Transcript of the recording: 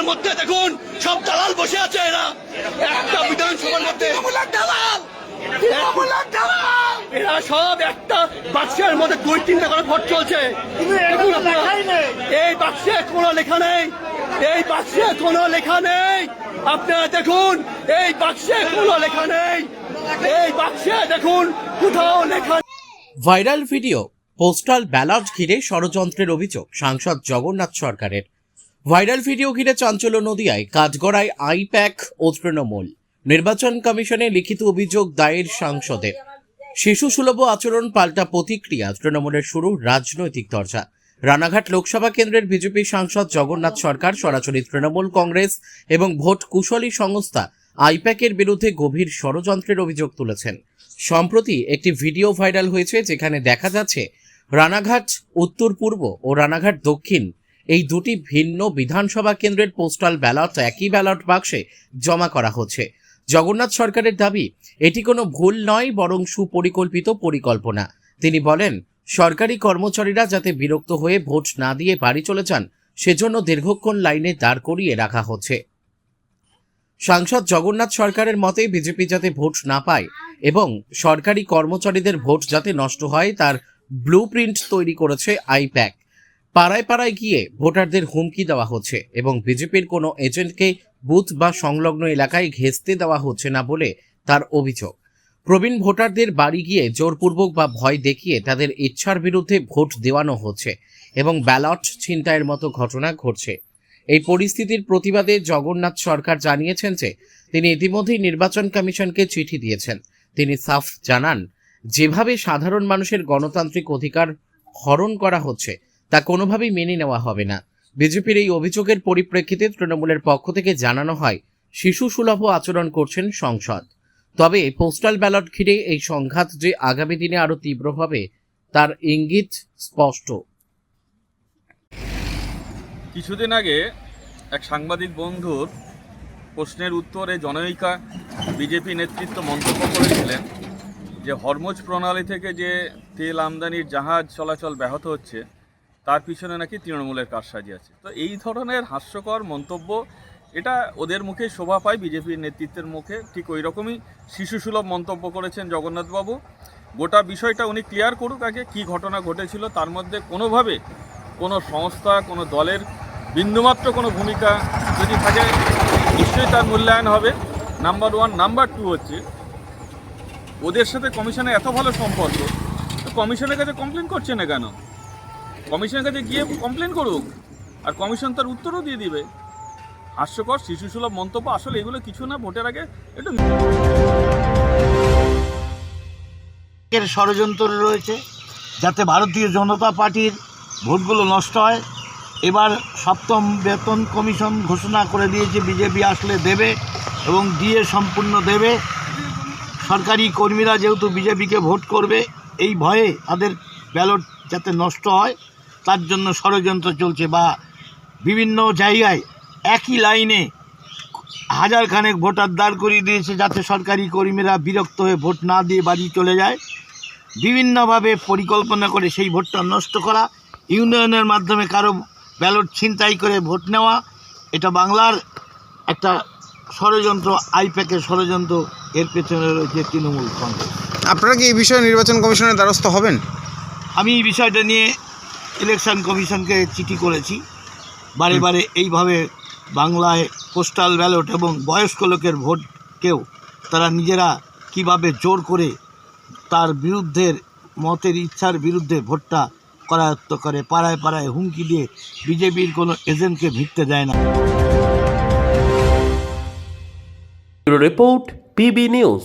বিধানসভার মধ্যে দেখুন সব দালাল বসে আছে। এরা একটা বিধানসভার মধ্যে এরা সব একটা বাক্সের মধ্যে 2-3টা করে ভোট চলছে। এই বাক্সে কোনো লেখা নেই, এই বাক্সে কোনো লেখা নেই। আপনারা দেখুন এই বাক্সে কোনো লেখা নেই, এই বাক্সে দেখুন কোথাও লেখা। ভাইরাল ভিডিও পোস্টাল ব্যালট ঘিরে ষড়যন্ত্রের অভিযোগ সাংসদ জগন্নাথ সরকারের। ভাইরাল ভিডিও ঘিরে চাঞ্চল্য নদিয়ায়, কাঠগড়ায় আইপ্যাক ও তৃণমূল। নির্বাচন কমিশনে লিখিত অভিযোগ দায়ের সাংসদের। শিশু সুলভ আচরণ পাল্টা প্রতিক্রিয়া, তৃণমূলের শুরু রাজনৈতিক চর্চা। রানাঘাট লোকসভা কেন্দ্রের বিজেপি সাংসদ জগন্নাথ সরকার সরাসরি তৃণমূল কংগ্রেস এবং ভোট কুশলী সংস্থা আইপ্যাকের বিরুদ্ধে গভীর ষড়যন্ত্রের অভিযোগ তুলেছেন। সম্প্রতি একটি ভিডিও ভাইরাল হয়েছে যেখানে দেখা যাচ্ছে রানাঘাট উত্তর পূর্ব ও রানাঘাট দক্ষিণ এই দুটি ভিন্ন বিধানসভা কেন্দ্রের পোস্টাল ব্যালট একই ব্যালট বাক্সে জমা করা হচ্ছে। জগন্নাথ সরকারের দাবি, এটি কোনো ভুল নয়, বরং সুপরিকল্পিত পরিকল্পনা। তিনি বলেন, সরকারি কর্মচারীরা যাতে বিরক্ত হয়ে ভোট না দিয়ে বাড়ি চলে যান, সেজন্য দীর্ঘক্ষণ লাইনে দাঁড় করিয়ে রাখা হচ্ছে। সাংসদ জগন্নাথ সরকারের মতে, বিজেপি যাতে ভোট না পায় এবং সরকারি কর্মচারীদের ভোট যাতে নষ্ট হয় তার ব্লুপ্রিন্ট তৈরি করেছে আইপ্যাক। পাড়ায় পাড়ায় গিয়ে ভোটারদের হুমকি দেওয়া হচ্ছে এবং বিজেপির কোনো এজেন্টকে বুথ বা সংলগ্ন এলাকায় ঘেঁচতে দেওয়া হচ্ছে না বলে তার অভিযোগ। প্রবীণ ভোটারদের বাড়ি গিয়ে জোরপূর্বক বা ভয় দেখিয়ে তাদের ইচ্ছার বিরুদ্ধে ভোট দেওয়ানো হচ্ছে এবং ব্যালট ছিনতাইয়ের মতো ঘটনা ঘটছে। এই পরিস্থিতির প্রতিবাদে জগন্নাথ সরকার জানিয়েছেন যে তিনি ইতিমধ্যেই নির্বাচন কমিশনকে চিঠি দিয়েছেন। তিনি সাফ জানান, যেভাবে সাধারণ মানুষের গণতান্ত্রিক অধিকার হরণ করা হচ্ছে তা কোনোভাবেই মেনে নেওয়া হবে না। বিজেপির এই অভিযোগের পরিপ্রেক্ষিতে তৃণমূলের পক্ষ থেকে জানানো হয়, শিশু সুলভ আচরণ করছেন সংসদ। তবে পোস্টাল ব্যালট ঘিরে এই সংঘাত যে আগামী দিনে আরো তীব্র হবে তার ইঙ্গিত স্পষ্ট। কিছুদিন আগে এক সাংবাদিক বন্ধুর প্রশ্নের উত্তরে জনৈকা বিজেপি নেতৃত্ব মন্তব্য করেছিলেন যে হরমুজ প্রণালী থেকে যে তেল আমদানির জাহাজ চলাচল ব্যাহত হচ্ছে তার পিছনে নাকি তৃণমূলের কারসাজি আছে। তো এই ধরনের হাস্যকর মন্তব্য এটা ওদের মুখে শোভা পায়, বিজেপির নেতৃত্বের মুখে ঠিক ওই রকমই শিশুসুলভ মন্তব্য করেছেন জগন্নাথবাবু। গোটা বিষয়টা উনি ক্লিয়ার করুক আগে, কী ঘটনা ঘটেছিল। তার মধ্যে কোনোভাবে কোনো সংস্থা, কোনো দলের বিন্দুমাত্র কোনো ভূমিকা যদি থাকে নিশ্চয়ই তার মূল্যায়ন হবে, নাম্বার 1। নাম্বার 2 হচ্ছে, ওদের সাথে কমিশনের এত ভালো সম্পর্ক, তো কমিশনের কাছে কমপ্লেন করছে না কেন? কমিশনের কাছে গিয়ে কমপ্লেন করুক, আর কমিশন তার উত্তরও দিয়ে দিবে। হাস্যকর শিশুসুলভ মন্তব্য, আসলে এগুলো কিছু না। ভোটের আগে একটু ষড়যন্ত্র রয়েছে যাতে ভারতীয় জনতা পার্টির ভোটগুলো নষ্ট হয়। এবার 7ম বেতন কমিশন ঘোষণা করে দিয়েছে বিজেপি আসলে দেবে এবং দিয়ে সম্পূর্ণ দেবে। সরকারি কর্মীরা যেহেতু বিজেপিকে ভোট করবে, এই ভয়ে তাদের ব্যালট যাতে নষ্ট হয় তার জন্য ষড়যন্ত্র চলছে। বা বিভিন্ন জায়গায় একই লাইনে হাজারখানেক ভোটার দাঁড় করিয়ে দিয়েছে যাতে সরকারি কর্মীরা বিরক্ত হয়ে ভোট না দিয়ে বাড়ি চলে যায়। বিভিন্নভাবে পরিকল্পনা করে সেই ভোটটা নষ্ট করা, ইউনিয়নের মাধ্যমে কারো ব্যালট ছিনতাই করে ভোট নেওয়া, এটা বাংলার একটা ষড়যন্ত্র, আইপ্যাকের ষড়যন্ত্র। এর পেছনে রয়েছে তৃণমূল কংগ্রেস। আপনারা কি এই বিষয়ে নির্বাচন কমিশনের দ্বারস্থ হবেন? আমি এই বিষয়টা নিয়ে ইলেকশন কমিশনকে চিঠি করেছি। বারে বারে এইভাবে বাংলায় পোস্টাল ব্যালট এবং বয়স্ক লোকের ভোটকেও তারা নিজেরা কিভাবে জোর করে তার বিরুদ্ধের মতের ইচ্ছার বিরুদ্ধে ভোটটা করায়ত্ত করে, পাড়ায় পাড়ায় হুমকি দিয়ে বিজেপির কোনো এজেন্টকে ভিড়তে দেয় না। Report PB news.